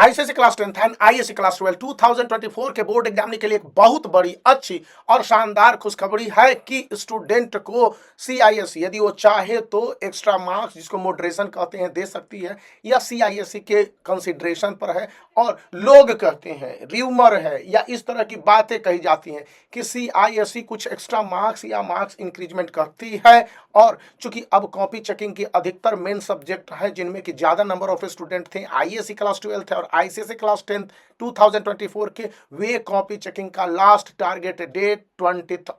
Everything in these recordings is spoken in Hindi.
ICSE class 10 and ISC class 12 2024 के बोर्ड एग्जाम के लिए एक बहुत बड़ी अच्छी और शानदार खुशखबरी है कि स्टूडेंट को सीआईएससी यदि वो चाहे तो एक्स्ट्रा मार्क्स जिसको मॉडरेशन कहते हैं दे सकती है, या सीआईएससी के कंसिडरेशन पर है। और लोग कहते हैं, र्यूमर है या इस तरह की बातें कही जाती हैं कि सीआईएससी कुछ एक्स्ट्रा मार्क्स या मार्क्स इंक्रीजमेंट करती है। और चूंकि अब कॉपी चेकिंग की अधिकतर मेन सब्जेक्ट है जिनमें कि ज़्यादा नंबर ऑफ स्टूडेंट थे, आईएससी क्लास 12 थे और आईसीएसई क्लास 10 2024 के, वे कॉपी चेकिंग का लास्ट टारगेट डेट 20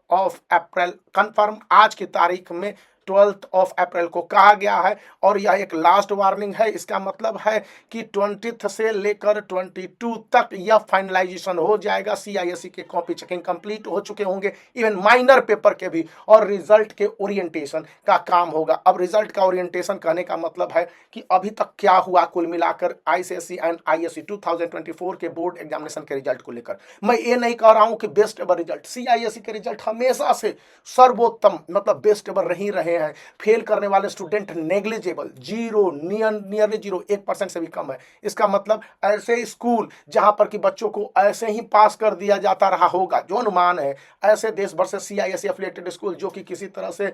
अप्रैल कंफर्म आज की तारीख में 12 अप्रैल को कहा गया है। और यह एक लास्ट वार्निंग है। इसका मतलब है कि 20 से लेकर 22 तक यह फाइनलाइजेशन हो जाएगा। सीआईएससी के कॉपी चेकिंग कंप्लीट हो चुके होंगे, इवन माइनर पेपर के भी, और रिजल्ट के ओरिएंटेशन का काम होगा। अब रिजल्ट का ओरिएंटेशन कहने का मतलब है कि अभी तक क्या हुआ कुल मिलाकर आईसीएसई एंड आईएससी 2024 के बोर्ड एग्जामिनेशन के रिजल्ट को लेकर। मैं ये नहीं कह रहा हूं कि बेस्ट एवर रिजल्ट, सीआईएससी के रिजल्ट हमेशा से सर्वोत्तम मतलब बेस्ट एवर नहीं रहे हैं। फेल करने वाले student negligible, zero, nearly zero, 1% से भी कम है। इसका मतलब ऐसे स्कूल जहां पर कि बच्चों को ऐसे ही पास कर दिया जाता रहा होगा, जो अनुमान है, ऐसे देश भर से सीआईएससी एफिलिएटेड स्कूल जो कि किसी तरह से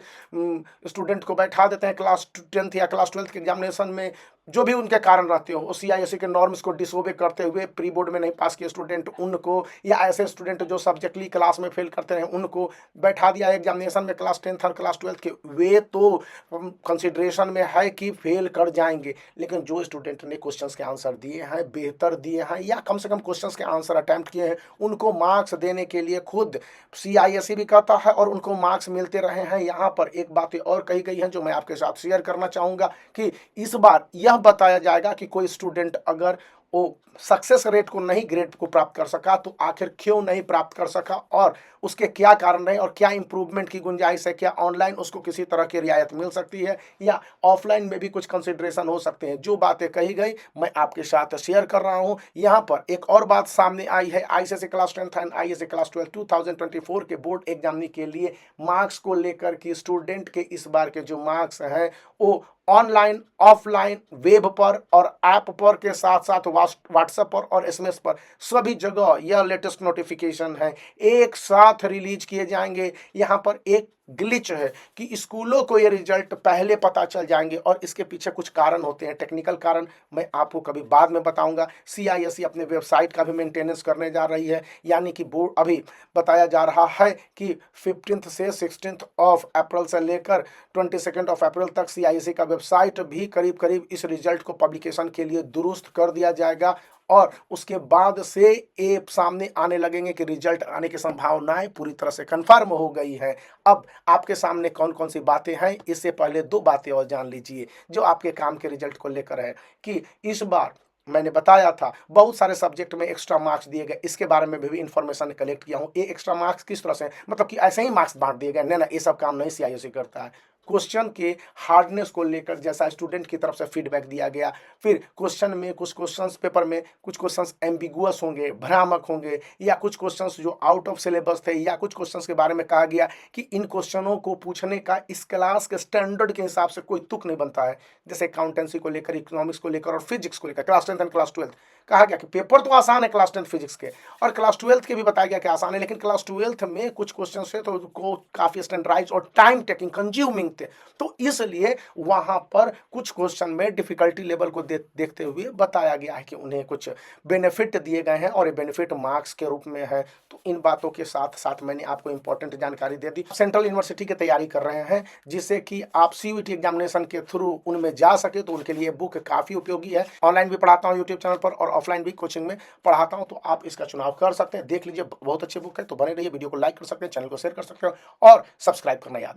स्टूडेंट को बैठा देते हैं क्लास 10 या क्लास 12 के एग्जामिनेशन में, जो भी उनके कारण रहते हो, सीआईएससी के नॉर्म्स को डिसओबे करते हुए प्री बोर्ड में नहीं पास किए स्टूडेंट उनको, या ऐसे स्टूडेंट जो सब्जेक्टली क्लास में फेल करते हैं उनको बैठा दिया एग्जामिनेशन में क्लास 10 और क्लास 12 के, वे तो कंसिडरेशन में है कि फेल कर जाएंगे। लेकिन जो स्टूडेंट ने क्वेश्चंस के आंसर दिए हैं, बेहतर दिए हैं, या कम से कम क्वेश्चंस के आंसर अटेम्प्ट किए हैं, उनको मार्क्स देने के लिए खुद सीआईएससी भी कहता है और उनको मार्क्स मिलते रहे हैं। यहाँ पर एक बातें और कही गई हैं जो मैं आपके साथ शेयर करना चाहूँगा कि इस बार यह बताया जाएगा कि कोई स्टूडेंट अगर वो सक्सेस रेट को नहीं, ग्रेड को प्राप्त कर सका तो आखिर क्यों नहीं प्राप्त कर सका और उसके क्या कारण रहे और क्या इंप्रूवमेंट की गुंजाइश है, क्या ऑनलाइन उसको किसी तरह की रियायत मिल सकती है या ऑफलाइन में भी कुछ कंसिडरेशन हो सकते हैं। जो बातें कही गई मैं आपके साथ शेयर कर रहा हूं। यहाँ पर एक और बात सामने आई है, ICSE class 10 and ISC class 12 2024 के बोर्ड एग्जाम के लिए मार्क्स को लेकर कि स्टूडेंट के इस बार के जो मार्क्स हैं वो ऑनलाइन, ऑफलाइन, वेब पर और ऐप पर के साथ साथ व्हाट्सएप पर और एसएमएस पर सभी जगह यह लेटेस्ट नोटिफिकेशन है, एक साथ रिलीज किए जाएंगे। यहाँ पर एक ग्लिच है कि स्कूलों को ये रिजल्ट पहले पता चल जाएंगे और इसके पीछे कुछ कारण होते हैं, टेक्निकल कारण मैं आपको कभी बाद में बताऊंगा। सीआईएससी अपने वेबसाइट का भी मेंटेनेंस करने जा रही है, यानी कि बोर्ड अभी बताया जा रहा है कि 15 से 16 अप्रैल से लेकर 22 अप्रैल तक सीआईएससी का वेबसाइट भी करीब करीब इस रिजल्ट को पब्लिकेशन के लिए दुरुस्त कर दिया जाएगा और उसके बाद से ये सामने आने लगेंगे कि रिजल्ट आने की संभावनाएं पूरी तरह से कंफर्म हो गई है। अब आपके सामने कौन कौन सी बातें हैं, इससे पहले दो बातें और जान लीजिए जो आपके काम के रिजल्ट को लेकर है कि इस बार मैंने बताया था बहुत सारे सब्जेक्ट में एक्स्ट्रा मार्क्स दिए गए, इसके बारे में भी इंफॉर्मेशन कलेक्ट किया हूँ। ये एक्स्ट्रा मार्क्स किस तरह से, मतलब कि ऐसे ही मार्क्स बांट दिए गए, नहीं ना, ये सब काम नहीं सीआईएससी करता है। क्वेश्चन के हार्डनेस को लेकर जैसा स्टूडेंट की तरफ से फीडबैक दिया गया, फिर क्वेश्चन में कुछ क्वेश्चंस पेपर में कुछ क्वेश्चंस एम्बिगुअस होंगे, भ्रामक होंगे, या कुछ क्वेश्चंस जो आउट ऑफ सिलेबस थे, या कुछ क्वेश्चंस के बारे में कहा गया कि इन क्वेश्चनों को पूछने का इस क्लास के स्टैंडर्ड के हिसाब से कोई तुक नहीं बनता है। जैसे अकाउंटेंसी को लेकर, इकोनॉमिक्स को लेकर और फिजिक्स को लेकर क्लास 10 एंड क्लास 12 कहा गया कि पेपर तो आसान है क्लास 10 फिजिक्स के, और क्लास 12 के भी बताया गया कि आसान है, लेकिन क्लास 12 में कुछ क्वेश्चन थे तो को काफ़ी स्टैंडर्डाइज और टाइम टेकिंग कंज्यूमिंग थे, तो इसलिए वहां पर कुछ क्वेश्चन में डिफिकल्टी लेवल को देखते हुए बताया गया है कि उन्हें कुछ बेनिफिट दिए गए हैं और ये बेनिफिट मार्क्स के रूप में है। तो इन बातों के साथ साथ मैंने आपको इंपॉर्टेंट जानकारी दे दी। सेंट्रल यूनिवर्सिटी की तैयारी कर रहे हैं जिससे कि आप सीयूईटी एग्जामिनेशन के थ्रू उनमें जा सके, तो उनके लिए बुक काफ़ी उपयोगी है। ऑनलाइन भी पढ़ाता हूँ यूट्यूब चैनल पर और ऑफलाइन भी कोचिंग में पढ़ाता हूँ, तो आप इसका चुनाव कर सकते हैं। देख लीजिए, बहुत अच्छी बुक है, तो बने रहिए। वीडियो को लाइक कर सकते हैं, चैनल को शेयर कर सकते हैं और सब्सक्राइब करना याद